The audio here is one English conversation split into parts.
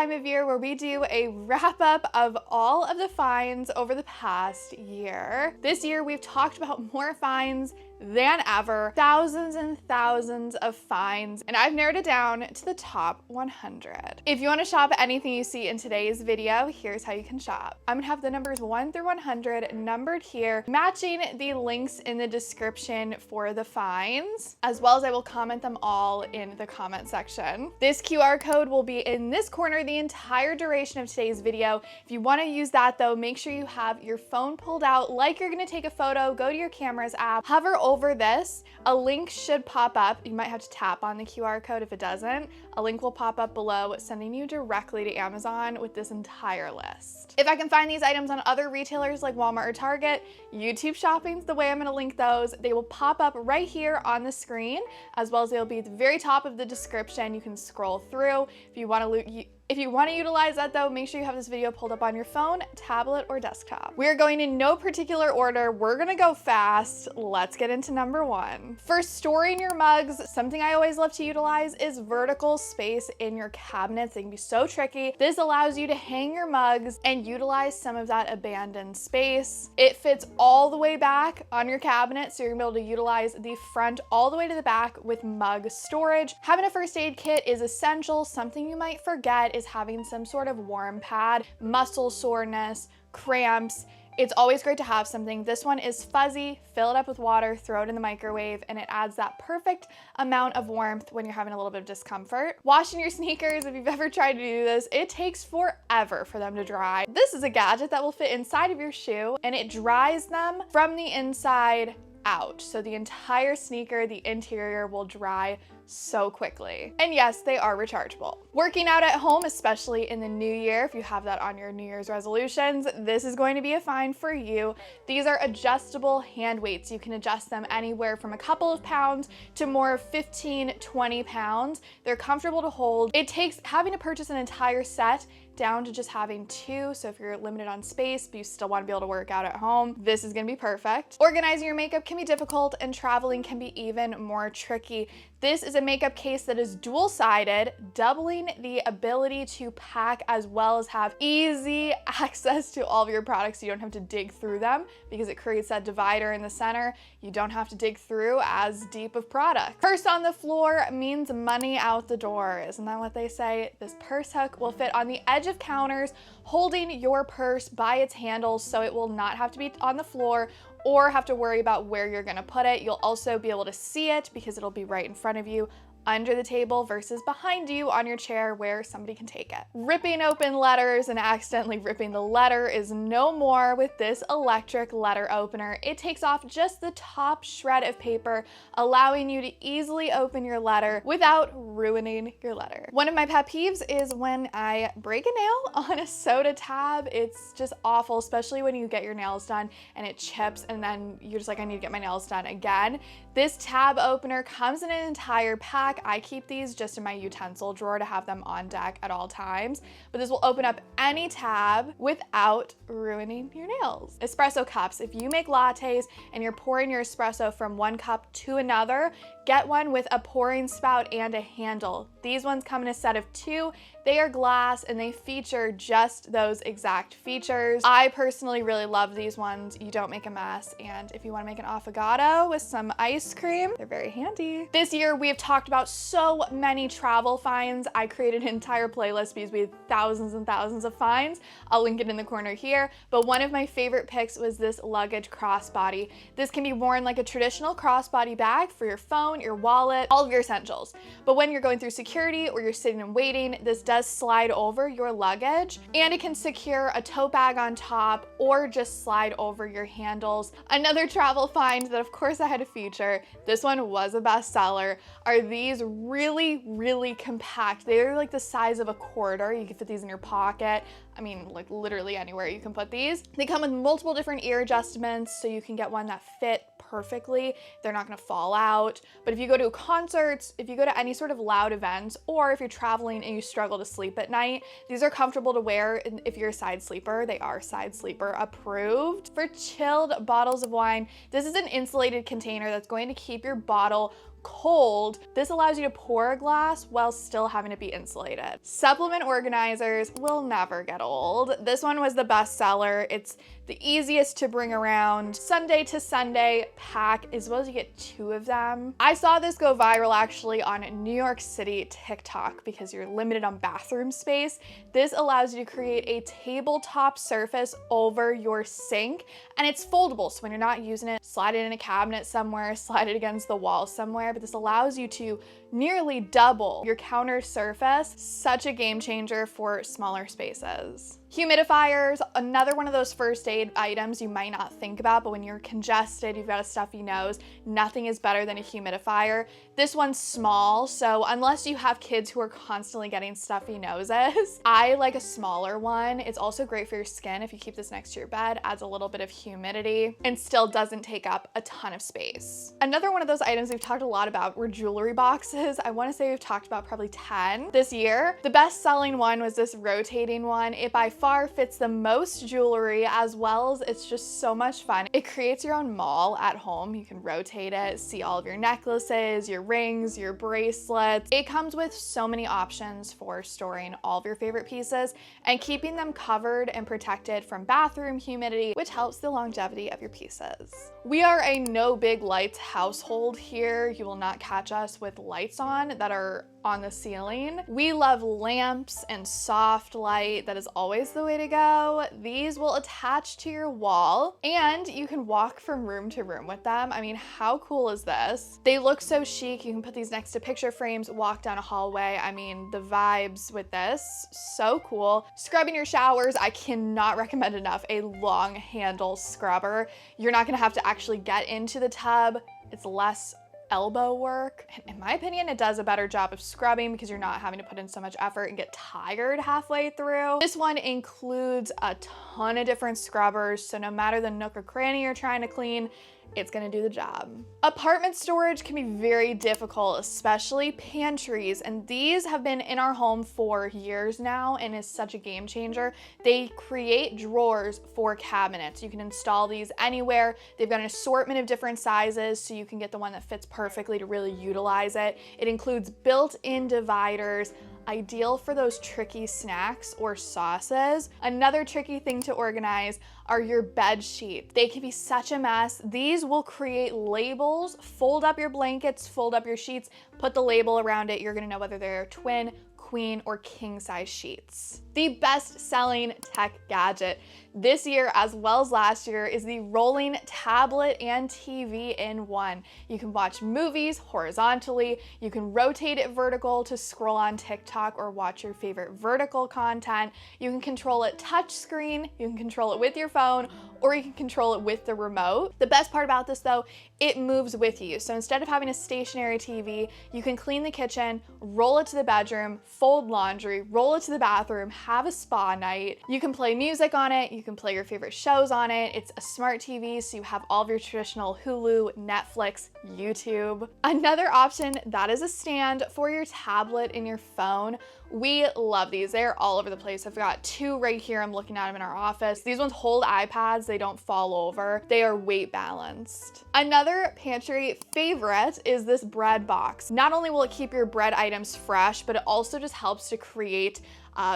time of year where we do a wrap up of all of the finds over the past year. This year we've talked about more finds than ever, thousands and thousands of finds, and I've narrowed it down to the top 100. If you want to shop anything you see in today's video, here's how you can shop. I'm gonna have the numbers 1 through 100 numbered here, matching the links in the description for the finds, as well as I will comment them all in the comment section. This QR code will be in this corner the entire duration of today's video. If you want to use that though, make sure you have your phone pulled out like you're gonna take a photo, go to your camera's app, hover over this, a link should pop up. You might have to tap on the QR code if it doesn't. A link will pop up below sending you directly to Amazon with this entire list. If I can find these items on other retailers like Walmart or Target, YouTube Shopping's the way I'm gonna link those. They will pop up right here on the screen, as well as they'll be at the very top of the description. You can scroll through. If you want to utilize that though, make sure you have this video pulled up on your phone, tablet, or desktop. We are going in no particular order. We're gonna go fast. Let's get into number 1. For storing your mugs, something I always love to utilize is vertical space in your cabinets. They can be so tricky. This allows you to hang your mugs and utilize some of that abandoned space. It fits all the way back on your cabinet, so you're gonna be able to utilize the front all the way to the back with mug storage. Having a first aid kit is essential. Something you might forget is having some sort of warm pad, muscle soreness, cramps. It's always great to have something. This one is fuzzy, fill it up with water, throw it in the microwave, and it adds that perfect amount of warmth when you're having a little bit of discomfort. Washing your sneakers, if you've ever tried to do this, it takes forever for them to dry. This is a gadget that will fit inside of your shoe, and it dries them from the inside out. So the entire sneaker, the interior will dry so quickly. And yes, they are rechargeable. Working out at home, especially in the new year, if you have that on your New Year's resolutions, this is going to be a find for you. These are adjustable hand weights. You can adjust them anywhere from a couple of pounds to more 15, 20 pounds. They're comfortable to hold. It takes having to purchase an entire set down to just having 2. So if you're limited on space, but you still want to be able to work out at home, this is gonna be perfect. Organizing your makeup can be difficult and traveling can be even more tricky. This is a makeup case that is dual-sided, doubling the ability to pack as well as have easy access to all of your products. You don't have to dig through them because it creates that divider in the center. You don't have to dig through as deep of product. Purse on the floor means money out the door. Isn't that what they say? This purse hook will fit on the edge of counters, holding your purse by its handles so it will not have to be on the floor or have to worry about where you're gonna put it. You'll also be able to see it because it'll be right in front of you under the table versus behind you on your chair where somebody can take it. Ripping open letters and accidentally ripping the letter is no more with this electric letter opener. It takes off just the top shred of paper, allowing you to easily open your letter without ruining your letter. One of my pet peeves is when I break a nail on a soda tab. It's just awful, especially when you get your nails done and it chips and then you're just like, I need to get my nails done again. This tab opener comes in an entire pack. I keep these just in my utensil drawer to have them on deck at all times, but this will open up any tab without ruining your nails. Espresso cups. If you make lattes and you're pouring your espresso from one cup to another, get one with a pouring spout and a handle. These ones come in a set of 2. They are glass and they feature just those exact features. I personally really love these ones. You don't make a mess, and if you want to make an affogato with some ice cream, they're very handy. This year we have talked about so many travel finds. I created an entire playlist because we had thousands and thousands of finds. I'll link it in the corner here, but one of my favorite picks was this luggage crossbody. This can be worn like a traditional crossbody bag for your phone, your wallet, all of your essentials. But when you're going through security or you're sitting and waiting, this does slide over your luggage, and it can secure a tote bag on top or just slide over your handles. Another travel find that of course I had to feature, this one was a bestseller, are these really, really compact. They're like the size of a quarter. You can fit these in your pocket. I mean, like literally anywhere you can put these. They come with multiple different ear adjustments, so you can get one that fit perfectly. They're not gonna fall out. But if you go to concerts, if you go to any sort of loud events, or if you're traveling and you struggle to sleep at night, these are comfortable to wear. If you're a side sleeper, they are side sleeper approved. For chilled bottles of wine, this is an insulated container that's going to keep your bottle cold, this allows you to pour a glass while still having to be insulated. Supplement organizers will never get old. This one was the best seller. It's the easiest to bring around. Sunday to Sunday pack, as well as you get 2 of them. I saw this go viral actually on New York City TikTok because you're limited on bathroom space. This allows you to create a tabletop surface over your sink, and it's foldable. So when you're not using it, slide it in a cabinet somewhere, slide it against the wall somewhere, but this allows you to nearly double your counter surface. Such a game changer for smaller spaces. Humidifiers, another one of those first aid items you might not think about, but when you're congested, you've got a stuffy nose, nothing is better than a humidifier. This one's small, so unless you have kids who are constantly getting stuffy noses, I like a smaller one. It's also great for your skin. If you keep this next to your bed, adds a little bit of humidity and still doesn't take up a ton of space. Another one of those items we've talked a lot about were jewelry boxes. I want to say we've talked about probably 10 this year. The best selling one was this rotating one. It by far fits the most jewelry, as well as it's just so much fun. It creates your own mall at home. You can rotate it, see all of your necklaces, your rings, your bracelets. It comes with so many options for storing all of your favorite pieces and keeping them covered and protected from bathroom humidity, which helps the longevity of your pieces. We are a no big lights household here. You will not catch us with lights on that are on the ceiling. We love lamps and soft light. That is always the way to go. These will attach to your wall and you can walk from room to room with them. I mean, how cool is this? They look so chic. You can put these next to picture frames, walk down a hallway. I mean, the vibes with this, so cool. Scrubbing your showers, I cannot recommend enough a long handle scrubber. You're not gonna have to actually get into the tub. It's less elbow work. In my opinion, it does a better job of scrubbing because you're not having to put in so much effort and get tired halfway through. This one includes a ton of different scrubbers, so no matter the nook or cranny you're trying to clean, it's gonna do the job. Apartment storage can be very difficult, especially pantries, and these have been in our home for years now and is such a game changer. They create drawers for cabinets. You can install these anywhere. They've got an assortment of different sizes, so you can get the one that fits perfectly to really utilize it. It includes built-in dividers, ideal for those tricky snacks or sauces. Another tricky thing to organize are your bed sheets. They can be such a mess. These will create labels. Fold up your blankets, fold up your sheets, put the label around it. You're gonna know whether they're twin, queen, or king size sheets. The best selling tech gadget this year as well as last year is the rolling tablet and TV in one. You can watch movies horizontally, you can rotate it vertical to scroll on TikTok or watch your favorite vertical content. You can control it touch screen, you can control it with your phone, or you can control it with the remote. The best part about this though, it moves with you. So instead of having a stationary TV, you can clean the kitchen, roll it to the bedroom, fold laundry, roll it to the bathroom, have a spa night. You can play music on it, you can play your favorite shows on it. It's a smart TV, so you have all of your traditional Hulu, Netflix, YouTube. Another option, that is a stand for your tablet and your phone. We love these. They're all over the place. I've got 2 right here. I'm looking at them in our office. These ones hold iPads. They don't fall over. They are weight balanced. Another pantry favorite is this bread box. Not only will it keep your bread items fresh, but it also just helps to create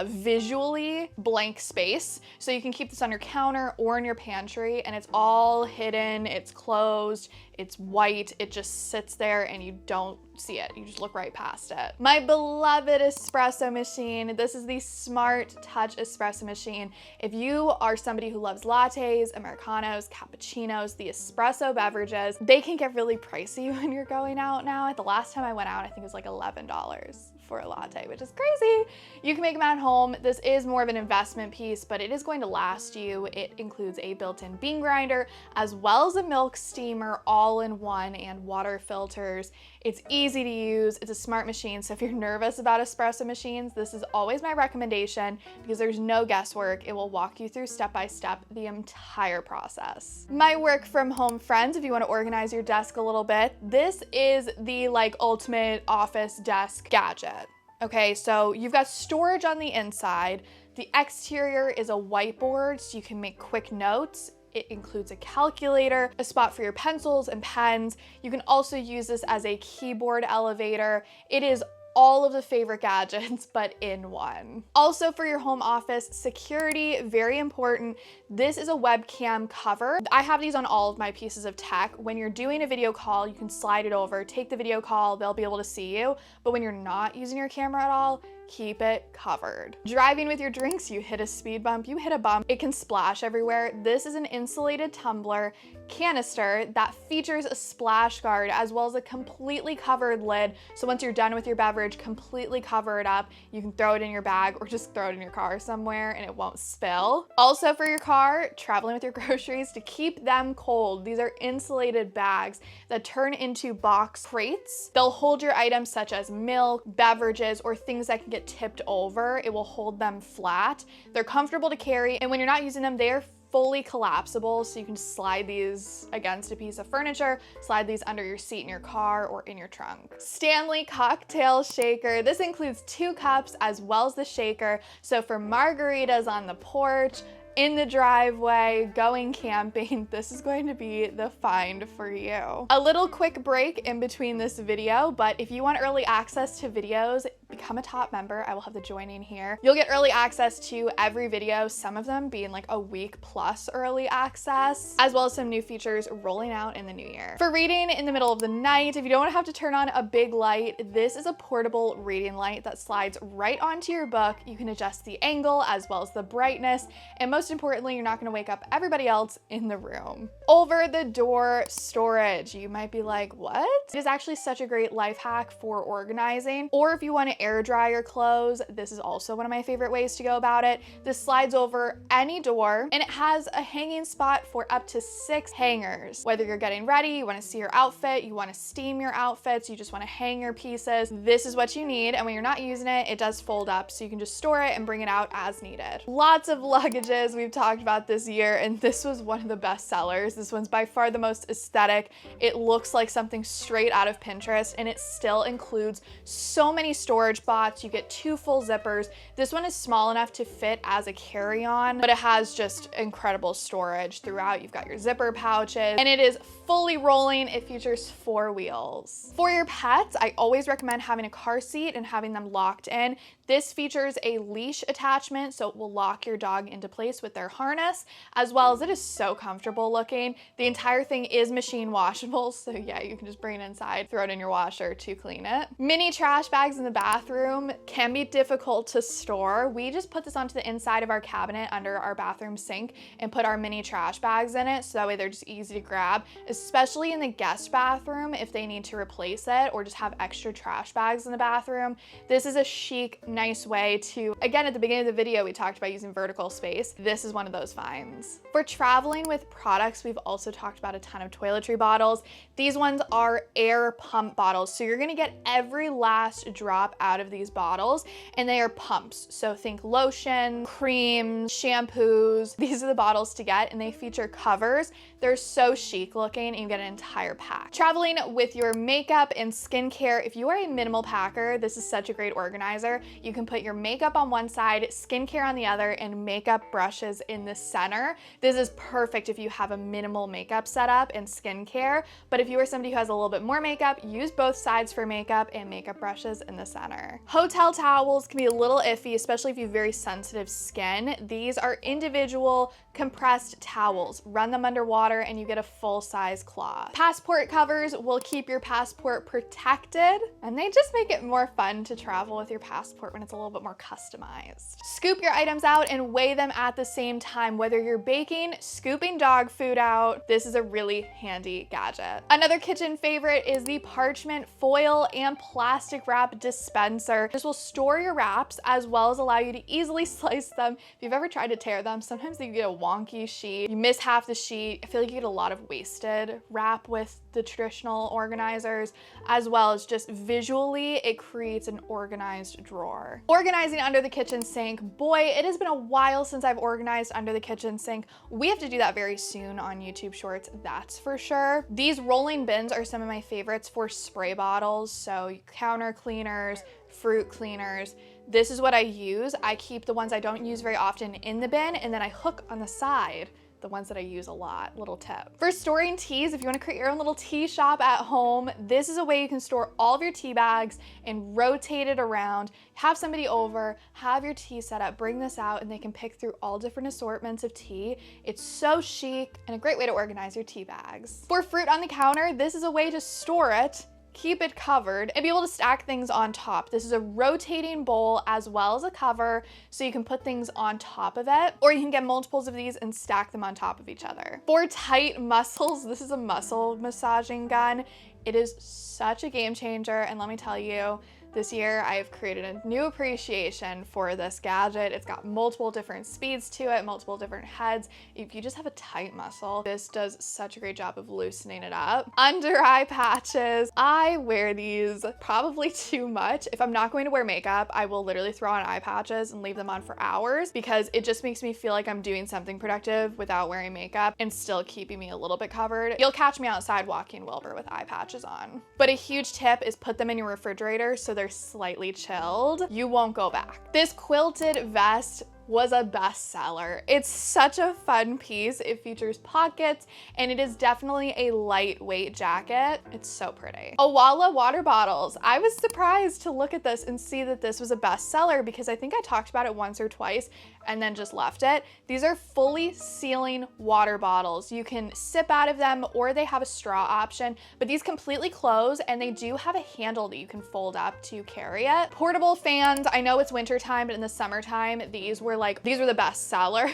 visually blank space. So you can keep this on your counter or in your pantry, and it's all hidden, it's closed, it's white, it just sits there and you don't see it. You just look right past it. My beloved espresso machine. This is the Smart Touch espresso machine. If you are somebody who loves lattes, Americanos, cappuccinos, the espresso beverages, they can get really pricey when you're going out now. The last time I went out, I think it was like $11 for a latte, which is crazy. You can make them at home. This is more of an investment piece, but it is going to last you. It includes a built-in bean grinder, as well as a milk steamer all in one, and water filters. It's easy to use. It's a smart machine. So if you're nervous about espresso machines, this is always my recommendation because there's no guesswork. It will walk you through step by step the entire process. My work from home friends, if you want to organize your desk a little bit, this is the ultimate office desk gadget. Okay, so you've got storage on the inside. The exterior is a whiteboard, so you can make quick notes. It includes a calculator, a spot for your pencils and pens. You can also use this as a keyboard elevator. It is all of the favorite gadgets, but in one. Also for your home office, security, very important. This is a webcam cover. I have these on all of my pieces of tech. When you're doing a video call, you can slide it over, take the video call, they'll be able to see you. But when you're not using your camera at all, keep it covered. Driving with your drinks, you hit a speed bump, you hit a bump, it can splash everywhere. This is an insulated tumbler canister that features a splash guard as well as a completely covered lid. So once you're done with your beverage, completely cover it up. You can throw it in your bag or just throw it in your car somewhere and it won't spill. Also for your car, traveling with your groceries, to keep them cold, these are insulated bags that turn into box crates. They'll hold your items such as milk, beverages, or things that can get tipped over. It will hold them flat. They're comfortable to carry, and when you're not using them, they're fully collapsible, so you can slide these against a piece of furniture, slide these under your seat in your car or in your trunk. Stanley cocktail shaker. This includes 2 cups as well as the shaker. So for margaritas on the porch, in the driveway, going camping, this is going to be the find for you. A little quick break in between this video, but if you want early access to videos, become a top member. I will have the joining here. You'll get early access to every video, some of them being like a week plus early access, as well as some new features rolling out in the new year. For reading in the middle of the night, if you don't want to have to turn on a big light, this is a portable reading light that slides right onto your book. You can adjust the angle as well as the brightness, and most importantly, you're not going to wake up everybody else in the room. Over the door storage. You might be like, what? It is actually such a great life hack for organizing, or if you want to air dry your clothes, this is also one of my favorite ways to go about it. This slides over any door and it has a hanging spot for up to 6 hangers. Whether you're getting ready, you want to see your outfit, you want to steam your outfits, you just want to hang your pieces, this is what you need. And when you're not using it, it does fold up, so you can just store it and bring it out as needed. Lots of luggages we've talked about this year, and this was one of the best sellers. This one's by far the most aesthetic. It looks like something straight out of Pinterest, and it still includes so many storage spots. You get 2 full zippers. This one is small enough to fit as a carry-on, but it has just incredible storage throughout. You've got your zipper pouches, and it is fully rolling. It features 4 wheels. For your pets, I always recommend having a car seat and having them locked in. This features a leash attachment, so it will lock your dog into place with their harness, as well as it is so comfortable looking. The entire thing is machine washable, so yeah, you can just bring it inside, throw it in your washer to clean it. Mini trash bags in the bathroom can be difficult to store. We just put this onto the inside of our cabinet under our bathroom sink and put our mini trash bags in it, so that way they're just easy to grab, especially in the guest bathroom if they need to replace it or just have extra trash bags in the bathroom. This is a chic, nice way to, again, at the beginning of the video, we talked about using vertical space. This is one of those finds. For traveling with products, we've also talked about a ton of toiletry bottles. These ones are air pump bottles, so you're gonna get every last drop out of these bottles, and they are pumps. So think lotion, cream, shampoos. These are the bottles to get, and they feature covers. They're so chic looking, and you get an entire pack. Traveling with your makeup and skincare, if you are a minimal packer, this is such a great organizer. You can put your makeup on one side, skincare on the other, and makeup brushes in the center. This is perfect if you have a minimal makeup setup and skincare, but if you are somebody who has a little bit more makeup, use both sides for makeup and makeup brushes in the center. Hotel towels can be a little iffy, especially if you have very sensitive skin. These are individual compressed towels. Run them underwater and you get a full-size cloth. Passport covers will keep your passport protected, and they just make it more fun to travel with your passport when it's a little bit more customized. Scoop your items out and weigh them at the same time. Whether you're baking, scooping dog food out, this is a really handy gadget. Another kitchen favorite is the parchment foil and plastic wrap dispenser. This will store your wraps as well as allow you to easily slice them. If you've ever tried to tear them, sometimes you get a wonky sheet, you miss half the sheet. I feel like you get a lot of wasted wrap with the traditional organizers, as well as just visually, it creates an organized drawer. Organizing under the kitchen sink. Boy, it has been a while since I've organized under the kitchen sink. We have to do that very soon on YouTube Shorts, that's for sure. These rolling bins are some of my favorites for spray bottles, so counter cleaners, fruit cleaners. This is what I use. I keep the ones I don't use very often in the bin, and then I hook on the side the ones that I use a lot. Little tip. For storing teas, if you want to create your own little tea shop at home, this is a way you can store all of your tea bags and rotate it around. Have somebody over, have your tea set up, bring this out, and they can pick through all different assortments of tea. It's so chic and a great way to organize your tea bags. For fruit on the counter, this is a way to store it, keep it covered, and be able to stack things on top. This is a rotating bowl as well as a cover, so you can put things on top of it, or you can get multiples of these and stack them on top of each other. For tight muscles, this is a muscle massaging gun. It is such a game changer, and let me tell you, this year, I have created a new appreciation for this gadget. It's got multiple different speeds to it, multiple different heads. If you just have a tight muscle, this does such a great job of loosening it up. Under eye patches, I wear these probably too much. If I'm not going to wear makeup, I will literally throw on eye patches and leave them on for hours because it just makes me feel like I'm doing something productive without wearing makeup and still keeping me a little bit covered. You'll catch me outside walking Wilbur with eye patches on. But a huge tip is put them in your refrigerator so they're slightly chilled. You won't go back. This quilted vest was a bestseller. It's such a fun piece. It features pockets and it is definitely a lightweight jacket. It's so pretty. Awala water bottles. I was surprised to look at this and see that this was a bestseller because I think I talked about it once or twice and then just left it. These are fully sealing water bottles. You can sip out of them or they have a straw option, but these completely close and they do have a handle that you can fold up to carry it. Portable fans. I know it's winter time, but in the summertime, these were the best seller.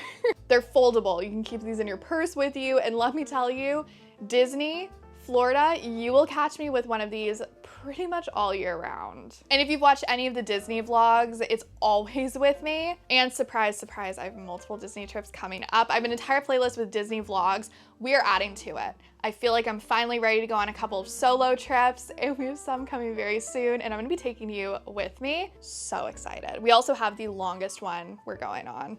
They're foldable. You can keep these in your purse with you. And let me tell you, Disney, Florida, you will catch me with one of these pretty much all year round. And if you've watched any of the Disney vlogs, it's always with me. And surprise, surprise, I have multiple Disney trips coming up. I have an entire playlist with Disney vlogs. We are adding to it. I feel like I'm finally ready to go on a couple of solo trips and we have some coming very soon and I'm gonna be taking you with me. So excited. We also have the longest one we're going on.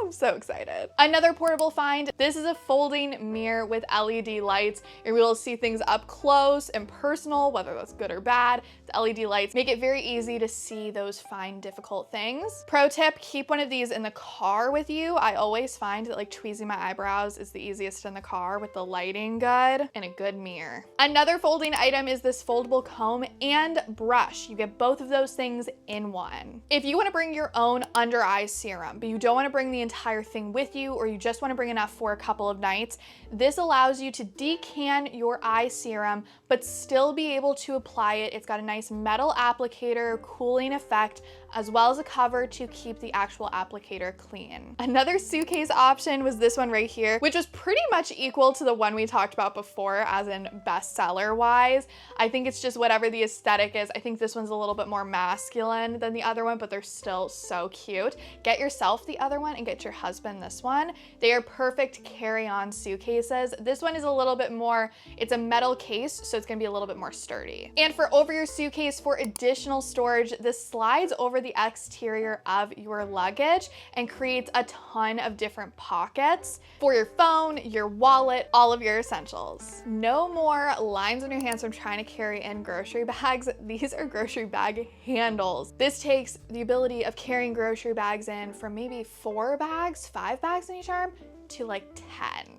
I'm so excited. Another portable find. This is a folding mirror with LED lights. You're able to see things up close and personal, whether that's good or bad. The LED lights make it very easy to see those fine, difficult things. Pro tip, keep one of these in the car with you. I always find that like tweezing my eyebrows is the easiest in the car with the lighting good and a good mirror. Another folding item is this foldable comb and brush. You get both of those things in one. If you want to bring your own under eye serum, but you don't want to bring the entire thing with you, or you just want to bring enough for a couple of nights, this allows you to decan your eye serum, but still be able to apply it. It's got a nice metal applicator, cooling effect, as well as a cover to keep the actual applicator clean. Another suitcase option was this one right here, which was pretty much equal to the one we talked about before as in bestseller wise. I think it's just whatever the aesthetic is. I think this one's a little bit more masculine than the other one, but they're still so cute. Get yourself the other one and get your husband this one. They are perfect carry-on suitcases. This one is a little bit more, it's a metal case, so it's gonna be a little bit more sturdy. And for over your suitcase, for additional storage, this slides over the exterior of your luggage and creates a ton of different pockets for your phone, your wallet, all of your essentials. No more lines on your hands from trying to carry in grocery bags. These are grocery bag handles. This takes the ability of carrying grocery bags in from maybe 4 bags, 5 bags in each arm, to like 10.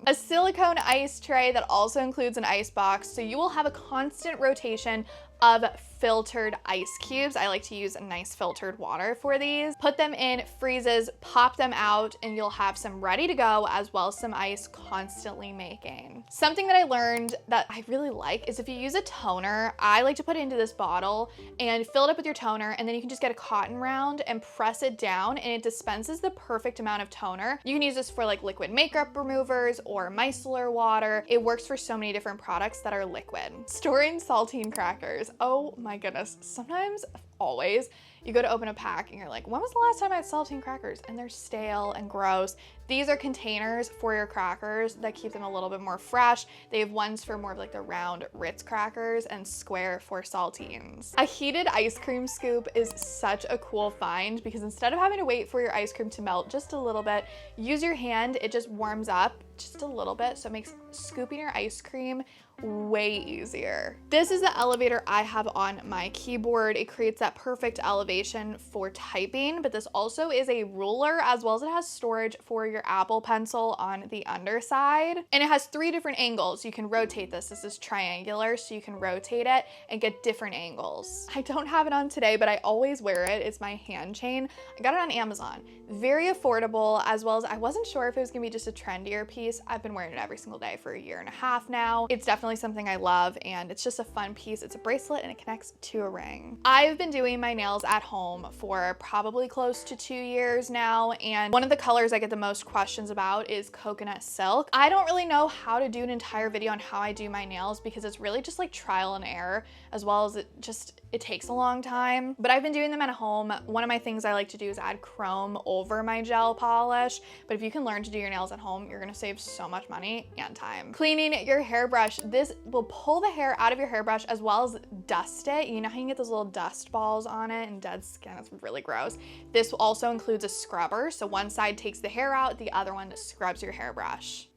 A silicone ice tray that also includes an ice box, so you will have a constant rotation of filtered ice cubes. I like to use nice filtered water for these. Put them in freezes, pop them out, and you'll have some ready to go as well as some ice constantly making. Something that I learned that I really like is if you use a toner, I like to put it into this bottle and fill it up with your toner, and then you can just get a cotton round and press it down and it dispenses the perfect amount of toner. You can use this for like liquid makeup removers or micellar water. It works for so many different products that are liquid. Storing saltine crackers. Oh my goodness. Sometimes, always, you go to open a pack and you're like, when was the last time I had saltine crackers? And they're stale and gross. These are containers for your crackers that keep them a little bit more fresh. They have ones for more of like the round Ritz crackers and square for saltines. A heated ice cream scoop is such a cool find because instead of having to wait for your ice cream to melt just a little bit, use your hand, it just warms up just a little bit, so it makes scooping your ice cream way easier. This is the elevator I have on my keyboard. It creates that perfect elevator elevation for typing, but this also is a ruler as well as it has storage for your Apple Pencil on the underside. And it has 3 different angles. You can rotate this. This is triangular, so you can rotate it and get different angles. I don't have it on today, but I always wear it. It's my hand chain. I got it on Amazon. Very affordable, as well as I wasn't sure if it was gonna be just a trendier piece. I've been wearing it every single day for a year and a half now. It's definitely something I love, and it's just a fun piece. It's a bracelet and it connects to a ring. I've been doing my nails at home for probably close to 2 years now, and one of the colors I get the most questions about is coconut silk. I don't really know how to do an entire video on how I do my nails because it's really just like trial and error, as well as it takes a long time, but I've been doing them at home. One of my things I like to do is add chrome over my gel polish, but if you can learn to do your nails at home, you're gonna save so much money and time. Cleaning your hairbrush. This will pull the hair out of your hairbrush as well as dust it. You know how you can get those little dust balls on it and dead skin? It's really gross. This also includes a scrubber, so one side takes the hair out, the other one scrubs your hairbrush.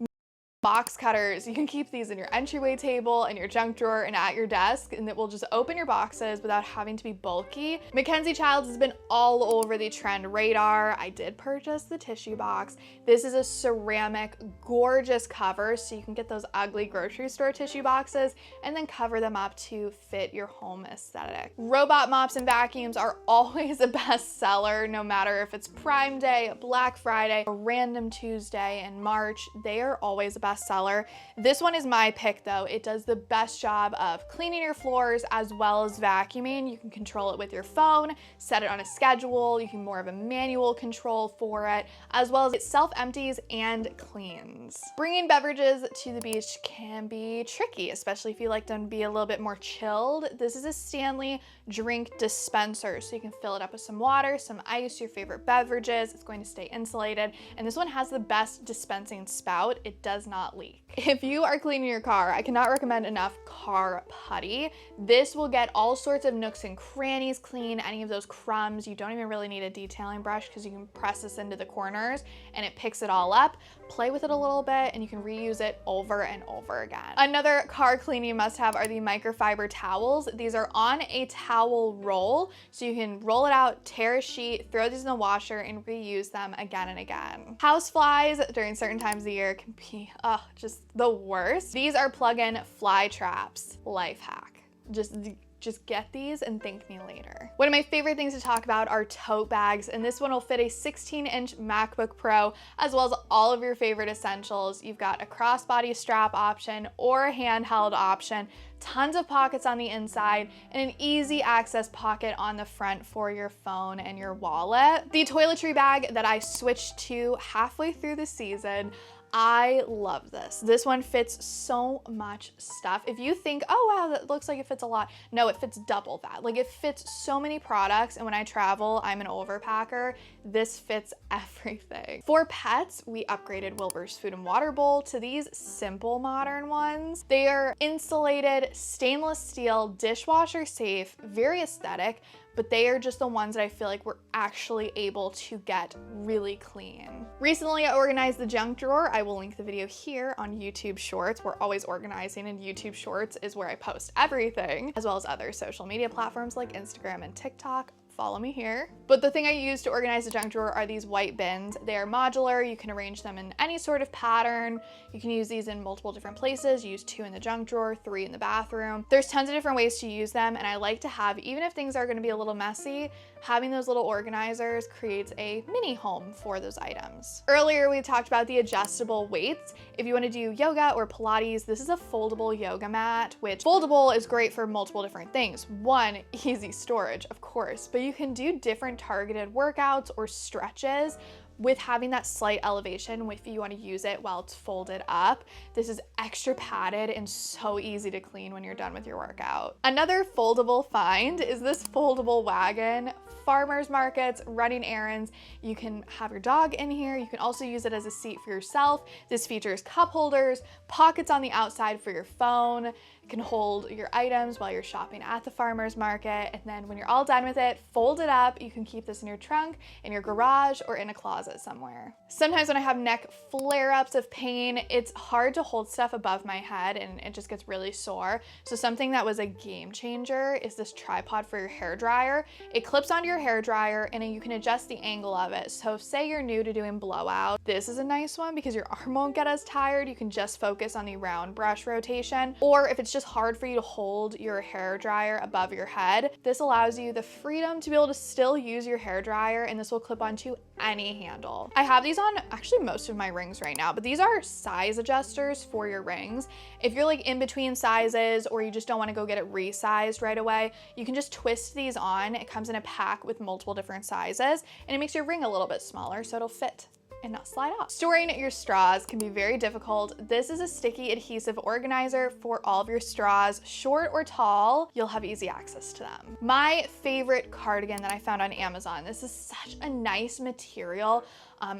Box cutters. You can keep these in your entryway table and your junk drawer and at your desk, and it will just open your boxes without having to be bulky. Mackenzie Childs has been all over the trend radar. I did purchase the tissue box. This is a ceramic, gorgeous cover, so you can get those ugly grocery store tissue boxes and then cover them up to fit your home aesthetic. Robot mops and vacuums are always a best seller, no matter if it's Prime Day, Black Friday, a random Tuesday in March. They are always a best seller. This one is my pick though. It does the best job of cleaning your floors as well as vacuuming. You can control it with your phone, set it on a schedule. You can more of a manual control for it, as well as it self-empties and cleans. Bringing beverages to the beach can be tricky, especially if you like them to be a little bit more chilled. This is a Stanley drink dispenser, so you can fill it up with some water, some ice, your favorite beverages. It's going to stay insulated, and this one has the best dispensing spout. It does not leak. If you are cleaning your car, I cannot recommend enough car putty. This will get all sorts of nooks and crannies clean, any of those crumbs. You don't even really need a detailing brush because you can press this into the corners and it picks it all up. Play with it a little bit and you can reuse it over and over again. Another car cleaning must-have are the microfiber towels. These are on a towel roll, so you can roll it out, tear a sheet, throw these in the washer and reuse them again and again. House flies during certain times of the year can be just the worst. These are plug-in fly traps. Life hack. Just get these and thank me later. One of my favorite things to talk about are tote bags, and this one will fit a 16-inch MacBook Pro as well as all of your favorite essentials. You've got a crossbody strap option or a handheld option, tons of pockets on the inside, and an easy access pocket on the front for your phone and your wallet. The toiletry bag that I switched to halfway through the season, I love this. This one fits so much stuff. If you think, oh wow, that looks like it fits a lot. No, it fits double that. Like it fits so many products, and when I travel, I'm an overpacker. This fits everything. For pets, we upgraded Wilbur's food and water bowl to these simple modern ones. They are insulated, stainless steel, dishwasher safe, very aesthetic, but they are just the ones that I feel like we're actually able to get really clean. Recently, I organized the junk drawer. I will link the video here on YouTube Shorts. We're always organizing, and YouTube Shorts is where I post everything, as well as other social media platforms like Instagram and TikTok. Follow me here. But the thing I use to organize the junk drawer are these white bins. They are modular. You can arrange them in any sort of pattern. You can use these in multiple different places. Use 2 in the junk drawer, 3 in the bathroom. There's tons of different ways to use them, and I like to have, even if things are gonna be a little messy, having those little organizers creates a mini home for those items. Earlier, we talked about the adjustable weights. If you wanna do yoga or Pilates, this is a foldable yoga mat, which foldable is great for multiple different things. One, easy storage, of course, but you can do different targeted workouts or stretches with having that slight elevation if you want to use it while it's folded up. This is extra padded and so easy to clean when you're done with your workout. Another foldable find is this foldable wagon. Farmers markets, running errands, you can have your dog in here. You can also use it as a seat for yourself. This features cup holders, pockets on the outside for your phone. It can hold your items while you're shopping at the farmer's market, and then when you're all done with it, fold it up. You can keep this in your trunk, in your garage, or in a closet. closet somewhere. Sometimes when I have neck flare-ups of pain, it's hard to hold stuff above my head and it just gets really sore. So something that was a game changer is this tripod for your hair dryer. It clips onto your hair dryer and you can adjust the angle of it. So say you're new to doing blowout, this is a nice one because your arm won't get as tired. You can just focus on the round brush rotation. Or if it's just hard for you to hold your hair dryer above your head, this allows you the freedom to be able to still use your hair dryer, and this will clip onto any handle. I have these on actually most of my rings right now, but these are size adjusters for your rings. If you're like in between sizes or you just don't want to go get it resized right away, you can just twist these on. It comes in a pack with multiple different sizes and it makes your ring a little bit smaller so it'll fit and not slide off. Storing your straws can be very difficult. This is a sticky adhesive organizer for all of your straws, short or tall. You'll have easy access to them. My favorite cardigan that I found on Amazon. This is such a nice material.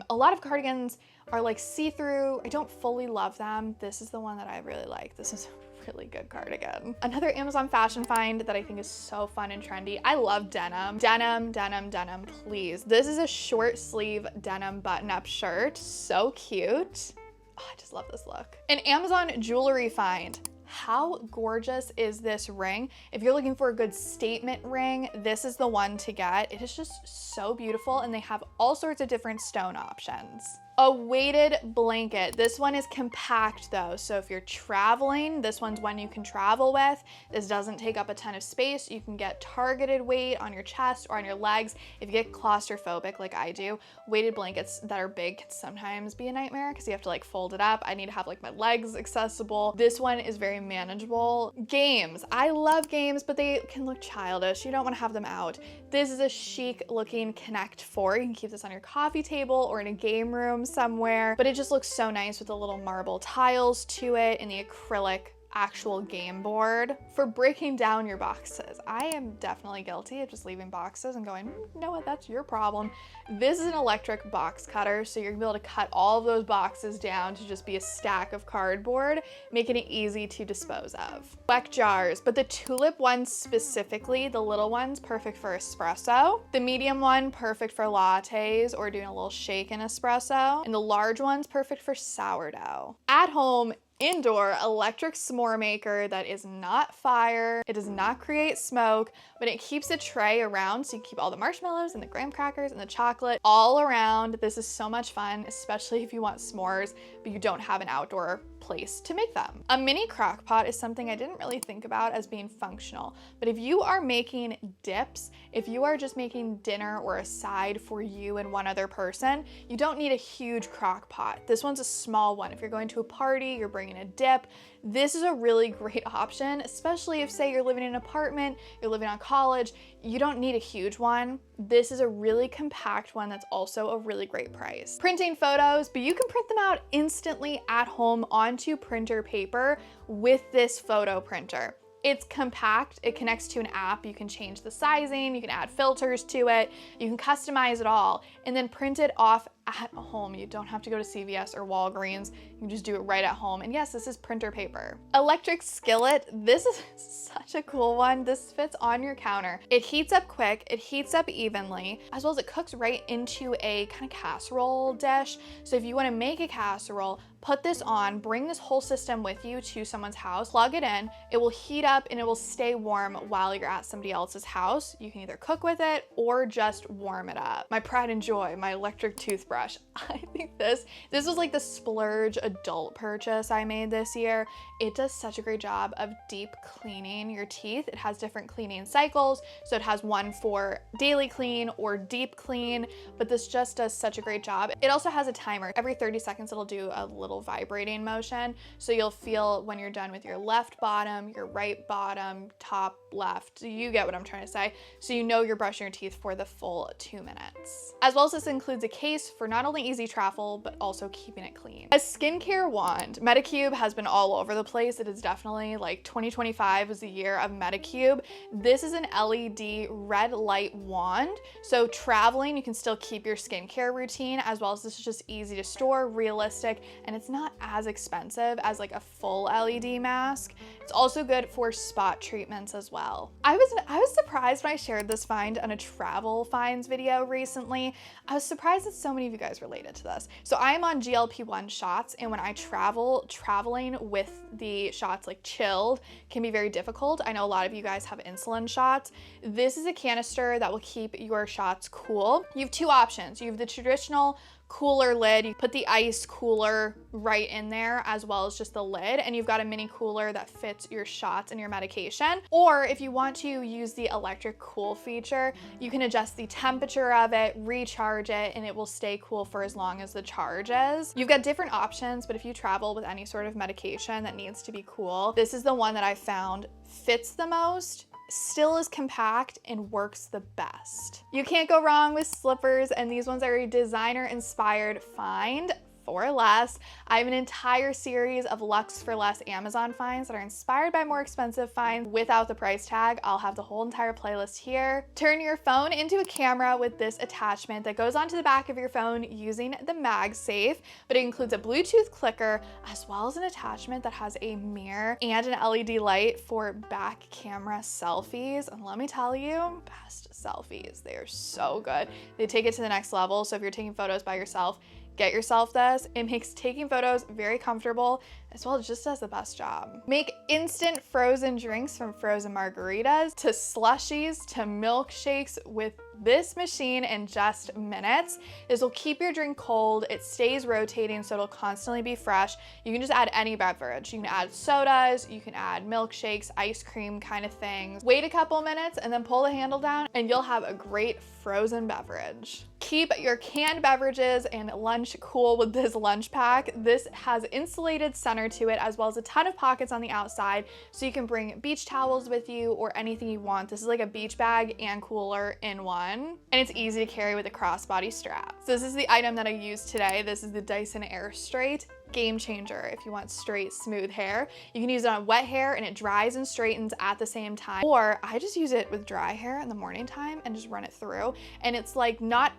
A lot of cardigans are like see-through. I don't fully love them. This is the one that I really like. This is really good cardigan. Another Amazon fashion find that I think is so fun and trendy. I love denim. Denim, denim, denim, please. This is a short sleeve denim button-up shirt. So cute. Oh, I just love this look. An Amazon jewelry find. How gorgeous is this ring? If you're looking for a good statement ring, this is the one to get. It is just so beautiful and they have all sorts of different stone options. A weighted blanket. This one is compact though, so if you're traveling, this one's one you can travel with. This doesn't take up a ton of space. You can get targeted weight on your chest or on your legs. If you get claustrophobic like I do, weighted blankets that are big can sometimes be a nightmare because you have to like fold it up. I need to have like my legs accessible. This one is very manageable. Games. I love games, but they can look childish. You don't want to have them out. This is a chic looking Connect 4. You can keep this on your coffee table or in a game room somewhere, but it just looks so nice with the little marble tiles to it and the acrylic actual game board for breaking down your boxes. I am definitely guilty of just leaving boxes and going, you know what, that's your problem. This is an electric box cutter, so you're gonna be able to cut all of those boxes down to just be a stack of cardboard, making it easy to dispose of. Weck jars, but the tulip ones specifically, the little ones, perfect for espresso. The medium one, perfect for lattes or doing a little shake in espresso. And the large ones, perfect for sourdough. At home, indoor electric s'more maker that is not fire. It does not create smoke, but it keeps a tray around so you keep all the marshmallows and the graham crackers and the chocolate all around. This is so much fun, especially if you want s'mores, but you don't have an outdoor place to make them. A mini crock pot is something I didn't really think about as being functional, but if you are making dips, if you are just making dinner or a side for you and one other person, you don't need a huge crock pot. This one's a small one. If you're going to a party, you're bringing a dip, this is a really great option, especially if say you're living in an apartment, you're living on college, you don't need a huge one. This is a really compact one that's also a really great price. Printing photos, but you can print them out instantly at home onto printer paper with this photo printer. It's compact, it connects to an app, you can change the sizing, you can add filters to it, you can customize it all, and then print it off at home. You don't have to go to CVS or Walgreens, you can just do it right at home. And yes, this is printer paper. Electric skillet, this is such a cool one. This fits on your counter. It heats up quick, it heats up evenly, as well as it cooks right into a kind of casserole dish. So if you wanna make a casserole, put this on, bring this whole system with you to someone's house, plug it in, it will heat up and it will stay warm while you're at somebody else's house. You can either cook with it or just warm it up. My pride and joy, my electric toothbrush. I think this was like the splurge adult purchase I made this year. It does such a great job of deep cleaning your teeth. It has different cleaning cycles. So it has one for daily clean or deep clean, but this just does such a great job. It also has a timer. Every 30 seconds, it'll do a little vibrating motion. So you'll feel when you're done with your left bottom, your right bottom, top, left. You get what I'm trying to say. So you know you're brushing your teeth for the full 2 minutes. As well as this includes a case for not only easy travel, but also keeping it clean. A skincare wand. Medicube has been all over the place. It is definitely like 2025 was the year of Medicube. This is an LED red light wand. So traveling, you can still keep your skincare routine, as well as this is just easy to store, realistic, and it's not as expensive as like a full LED mask. It's also good for spot treatments as well. I was surprised when I shared this find on a travel finds video recently. I was surprised that so many of you guys related to this. So I'm on GLP-1 shots, and when I traveling with the shots like chilled can be very difficult. I know a lot of you guys have insulin shots. This is a canister that will keep your shots cool. You have two options. You have the traditional cooler lid. You put the ice cooler right in there as well as just the lid, and you've got a mini cooler that fits your shots and your medication. Or if you want to use the electric cool feature, you can adjust the temperature of it, recharge it, and it will stay cool for as long as the charge is. You've got different options, but if you travel with any sort of medication that needs to be cool, this is the one that I found fits the most, still is compact, and works the best. You can't go wrong with slippers, and these ones are a designer inspired find for less. I have an entire series of Luxe for Less Amazon finds that are inspired by more expensive finds without the price tag. I'll have the whole entire playlist here. Turn your phone into a camera with this attachment that goes onto the back of your phone using the MagSafe, but it includes a Bluetooth clicker as well as an attachment that has a mirror and an LED light for back camera selfies. And let me tell you, best selfies. They are so good. They take it to the next level. So if you're taking photos by yourself, get yourself this. It makes taking photos very comfortable, as well as just does the best job. Make instant frozen drinks from frozen margaritas to slushies to milkshakes with this machine in just minutes. This will keep your drink cold. It stays rotating, so it'll constantly be fresh. You can just add any beverage. You can add sodas, you can add milkshakes, ice cream kind of things. Wait a couple minutes and then pull the handle down and you'll have a great frozen beverage. Keep your canned beverages and lunch cool with this lunch pack. This has insulated center to it as well as a ton of pockets on the outside, so you can bring beach towels with you or anything you want. This is like a beach bag and cooler in one, and it's easy to carry with a crossbody strap. So this is the item that I used today. This is the Dyson Air Straight. Game changer if you want straight, smooth hair. You can use it on wet hair and it dries and straightens at the same time. Or I just use it with dry hair in the morning time and just run it through. And it's like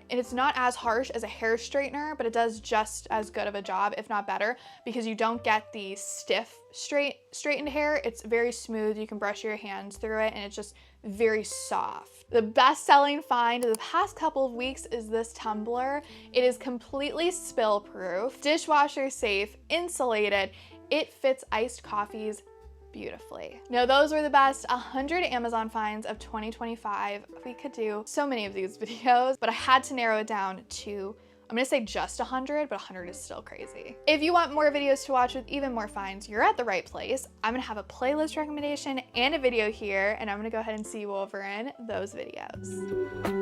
it's not as harsh as a hair straightener, but it does just as good of a job, if not better, because you don't get the stiff straightened hair. It's very smooth. You can brush your hands through it and it's just very soft. The best-selling find of the past couple of weeks is this tumbler. It is completely spill-proof, dishwasher safe, insulated. It fits iced coffees beautifully. Now, those were the best 100 Amazon finds of 2025. We could do so many of these videos, but I had to narrow it down to, I'm gonna say just 100, but 100 is still crazy. If you want more videos to watch with even more finds, you're at the right place. I'm gonna have a playlist recommendation and a video here, and I'm gonna go ahead and see you over in those videos.